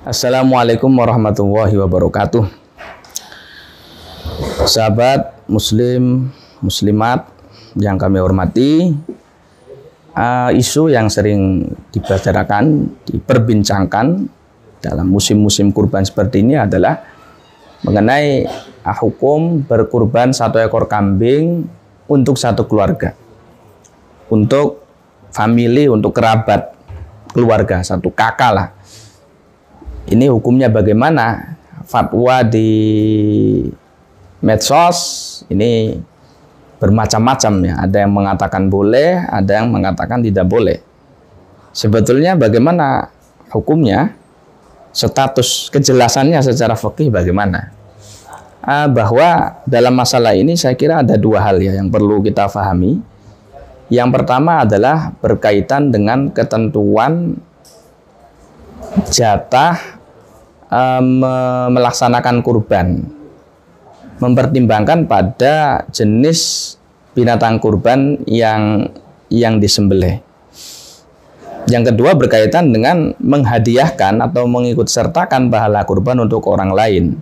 Assalamualaikum warahmatullahi wabarakatuh. Sahabat muslim, muslimat yang kami hormati, isu yang sering dibicarakan, diperbincangkan dalam musim-musim kurban seperti ini adalah mengenai hukum berkurban satu ekor kambing untuk satu keluarga, untuk famili, untuk kerabat keluarga, satu kakak lah. Ini hukumnya bagaimana? Fatwa di medsos ini bermacam-macam ya. Ada yang mengatakan boleh, ada yang mengatakan tidak boleh. Sebetulnya bagaimana hukumnya? Status kejelasannya secara fikih bagaimana? Bahwa dalam masalah ini saya kira ada dua hal ya yang perlu kita pahami. Yang pertama adalah berkaitan dengan ketentuan jatah melaksanakan kurban, mempertimbangkan pada jenis binatang kurban yang disembelih. Yang kedua berkaitan dengan menghadiahkan atau mengikut sertakan pahala kurban untuk orang lain.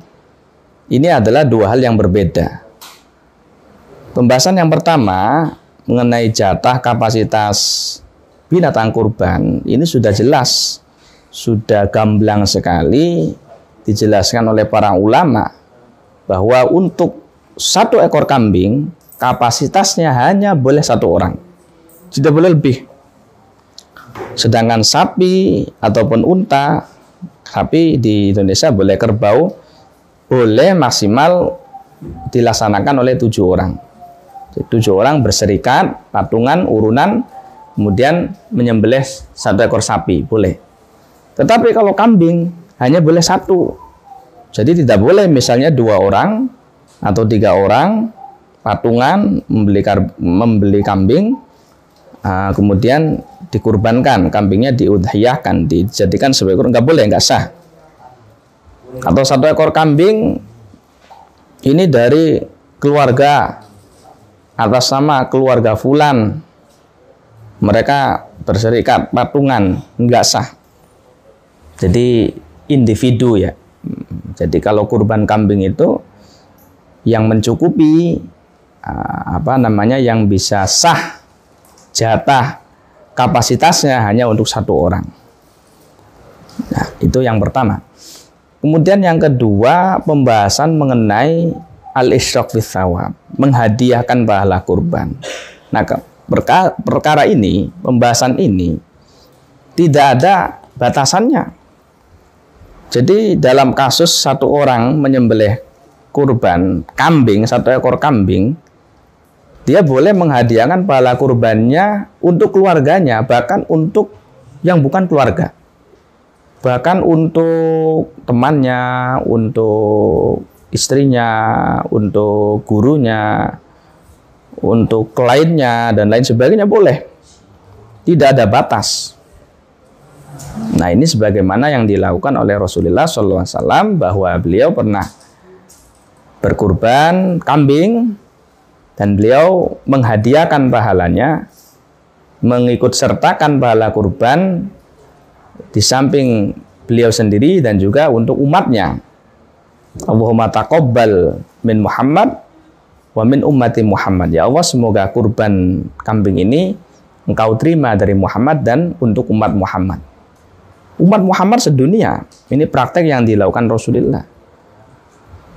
Ini adalah dua hal yang berbeda. Pembahasan yang pertama mengenai jatah kapasitas binatang kurban ini sudah jelas, sudah gamblang sekali dijelaskan oleh para ulama bahwa untuk satu ekor kambing kapasitasnya hanya boleh satu orang, tidak boleh lebih. Sedangkan sapi ataupun unta, sapi di Indonesia boleh kerbau, boleh maksimal dilaksanakan oleh 7 orang. 7 orang berserikat, patungan, urunan, kemudian menyembelih satu ekor sapi, boleh. Tetapi kalau kambing hanya boleh satu. Jadi tidak boleh misalnya 2 orang atau 3 orang patungan membeli kambing, kemudian dikurbankan, kambingnya diudhiyahkan, dijadikan sebagai ekor, nggak boleh, nggak sah. Atau satu ekor kambing ini dari keluarga atas nama keluarga fulan, mereka berserikat patungan, nggak sah. Jadi individu ya. Jadi kalau kurban kambing itu yang mencukupi yang bisa sah jatah kapasitasnya hanya untuk satu orang. Nah, itu yang pertama. Kemudian yang kedua, pembahasan mengenai al-isyraq fis shawab, menghadiahkan pahala kurban. Nah, perkara ini, pembahasan ini tidak ada batasannya. Jadi dalam kasus satu orang menyembelih kurban kambing, satu ekor kambing, dia boleh menghadiahkan pahala kurbannya untuk keluarganya, bahkan untuk yang bukan keluarga, bahkan untuk temannya, untuk istrinya, untuk gurunya, untuk kliennya, dan lain sebagainya boleh. Tidak ada batas. Nah, ini sebagaimana yang dilakukan oleh Rasulullah SAW, bahwa beliau pernah berkurban kambing dan beliau menghadiahkan pahalanya, mengikut sertakan pahala kurban di samping beliau sendiri dan juga untuk umatnya. Allahumma taqabbal min Muhammad wa min ummati Muhammad. Ya Allah, semoga kurban kambing ini Engkau terima dari Muhammad dan untuk umat Muhammad. Umat Muhammad sedunia. Ini praktek yang dilakukan Rasulullah.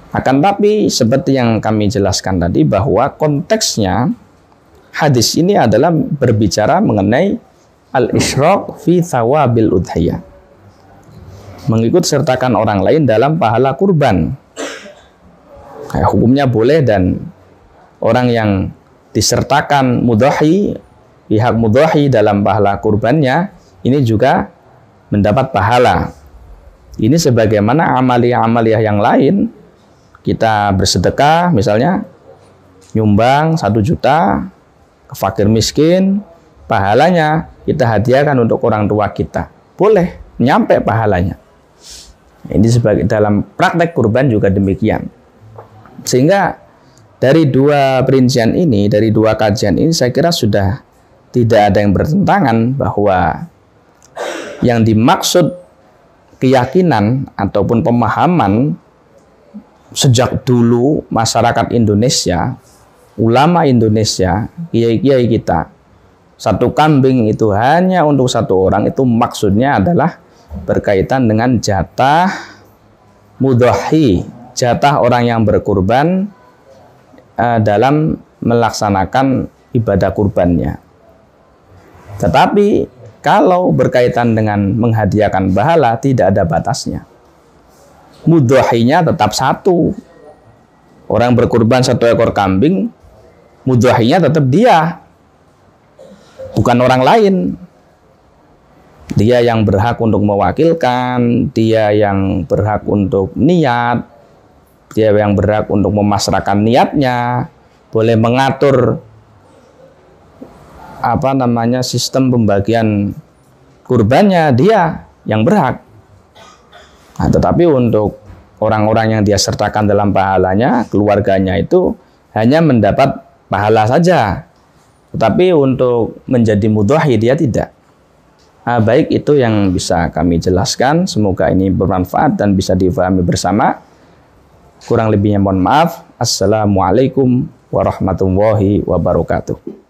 Akan tapi seperti yang kami jelaskan tadi, bahwa konteksnya hadis ini adalah berbicara mengenai al-isyraq fi thawabil udhiyah, mengikut sertakan orang lain dalam pahala kurban. Hukumnya boleh, dan orang yang disertakan mudhahi, pihak mudhahi dalam pahala kurbannya, ini juga mendapat pahala. Ini sebagaimana amaliyah-amaliyah yang lain. Kita bersedekah, misalnya nyumbang 1 juta ke fakir miskin, pahalanya kita hadiahkan untuk orang tua kita, boleh, nyampe pahalanya. Ini sebagai dalam praktek kurban juga demikian. Sehingga dari dua perincian ini, dari dua kajian ini, saya kira sudah tidak ada yang bertentangan bahwa yang dimaksud keyakinan ataupun pemahaman sejak dulu masyarakat Indonesia, ulama Indonesia, kiai-kiai kita, satu kambing itu hanya untuk satu orang, itu maksudnya adalah berkaitan dengan jatah mudhahi, jatah orang yang berkurban dalam melaksanakan ibadah kurbannya. Tetapi kalau berkaitan dengan menghadiahkan pahala, tidak ada batasnya. Mudhahinya tetap satu. Orang berkurban 1 ekor kambing, mudhahinya tetap dia, bukan orang lain. Dia yang berhak untuk mewakilkan, dia yang berhak untuk niat, dia yang berhak untuk memasrahkan niatnya, boleh mengatur sistem pembagian kurbannya, dia yang berhak. Nah, tetapi untuk orang-orang yang dia sertakan dalam pahalanya, keluarganya itu hanya mendapat pahala saja. Tetapi untuk menjadi mudhahi dia tidak. Nah, baik, itu yang bisa kami jelaskan. Semoga ini bermanfaat dan bisa difahami bersama. Kurang lebihnya mohon maaf. Assalamualaikum warahmatullahi wabarakatuh.